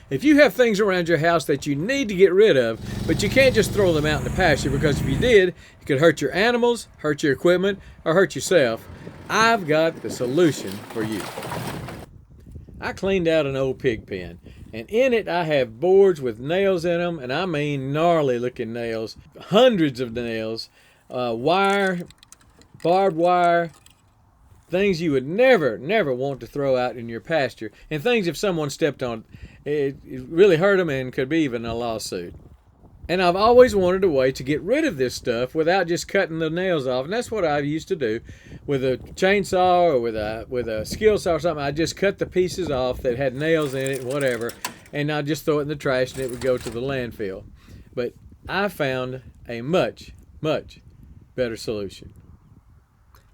If you have things around your house that you need to get rid of, but you can't just throw them out in the pasture, because if you did, it could hurt your animals, hurt your equipment, or hurt yourself, I've got the solution for you. I cleaned out an old pig pen, and in it I have boards with nails in them, and I mean gnarly looking nails, hundreds of nails, wire, barbed wire, things you would never want to throw out in your pasture, and things if someone stepped on it really hurt them and could be even a lawsuit. And I've always wanted a way to get rid of this stuff without just cutting the nails off, and that's what I used to do with a chainsaw or with a skill saw or something. I just cut the pieces off that had nails in it, whatever, and I'd just throw it in the trash and it would go to the landfill. But I found a much better solution.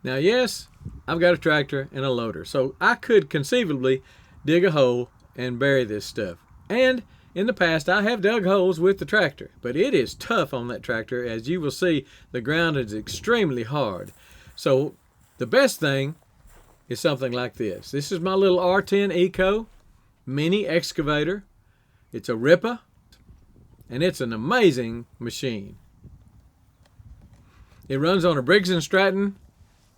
Now, yes, I've got a tractor and a loader, so I could conceivably dig a hole and bury this stuff. And in the past, I have dug holes with the tractor, but it is tough on that tractor. As you will see, the ground is extremely hard. So the best thing is something like this. This is my little R10 Eco mini excavator. It's a RIPPA, and it's an amazing machine. It runs on a Briggs & Stratton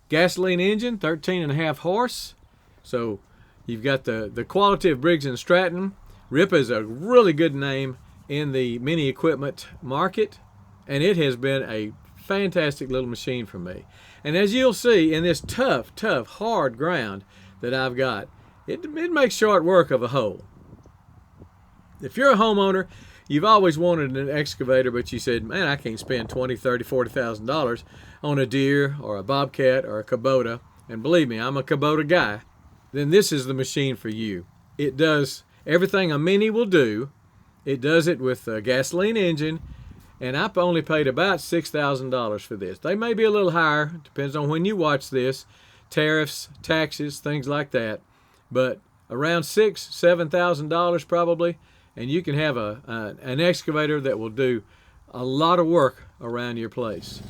gasoline engine, 13.5 horse. So you've got the quality of Briggs & Stratton. RIPPA is a really good name in the mini equipment market, and it has been a fantastic little machine for me. And as you'll see in this tough, hard ground that I've got, it makes short work of a hole. If you're a homeowner, you've always wanted an excavator, but you said, man, I can't spend $20,000, $30,000, $40,000 on a deer or a bobcat or a Kubota, and believe me, I'm a Kubota guy, then this is the machine for you. It does everything a mini will do. It does it with a gasoline engine, and I only paid about $6,000 for this. They may be a little higher, depends on when you watch this, tariffs, taxes, things like that, but around $6,000, $7,000 probably, and you can have an excavator that will do a lot of work around your place.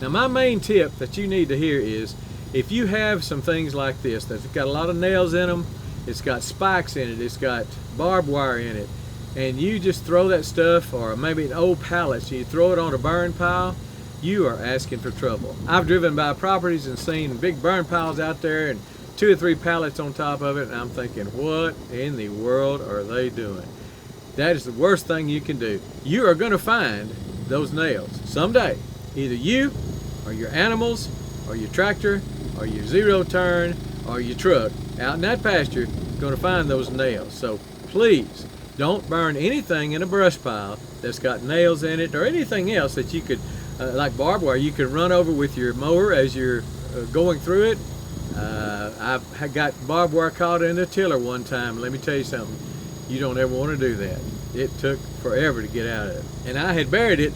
Now, my main tip that you need to hear is, if you have some things like this that's got a lot of nails in them, it's got spikes in it, it's got barbed wire in it, and you just throw that stuff, or maybe an old pallet, so you throw it on a burn pile, you are asking for trouble. I've driven by properties and seen big burn piles out there and 2 or 3 pallets on top of it, and I'm thinking, what in the world are they doing? That is the worst thing you can do. You are going to find those nails someday. Either you, or your animals, or your tractor, or your zero turn, or your truck out in that pasture is going to find those nails. So please don't burn anything in a brush pile that's got nails in it, or anything else that you could, like barbed wire, you could run over with your mower as you're going through it. I've got barbed wire caught in a tiller one time. Let me tell you something, you don't ever want to do that. It took forever to get out of it. And I had buried it,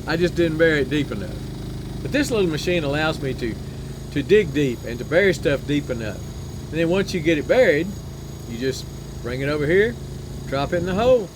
I just didn't bury it deep enough. But this little machine allows me to dig deep and to bury stuff deep enough. And then once you get it buried, you just bring it over here, drop it in the hole.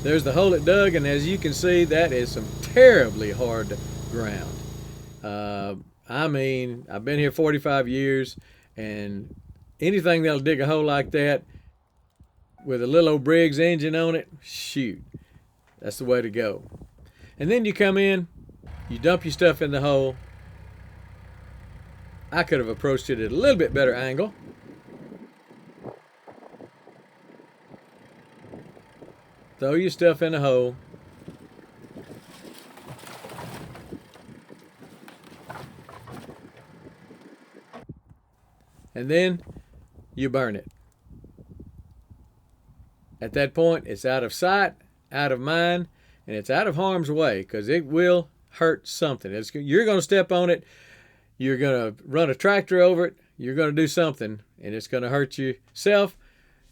There's the hole it dug, and as you can see, that is some terribly hard ground. I mean, I've been here 45 years, and anything that'll dig a hole like that with a little old Briggs engine on it, shoot, that's the way to go. And then you come in, you dump your stuff in the hole. I could have approached it at a little bit better angle. Throw your stuff in the hole. and then you burn it. At that point, it's out of sight, out of mind, and it's out of harm's way, because it will hurt something. You're going to step on it, you're going to run a tractor over it, you're going to do something, and it's going to hurt yourself,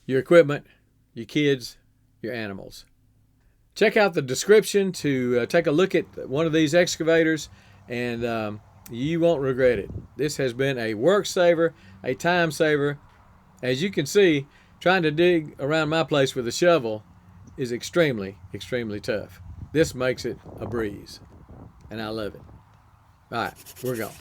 your equipment, your kids, your animals. Check out the description to take a look at one of these excavators, and you won't regret it. This has been a work saver, a time saver. As you can see, trying to dig around my place with a shovel is extremely, extremely tough. This makes it a breeze, and I love it. All right, we're gone.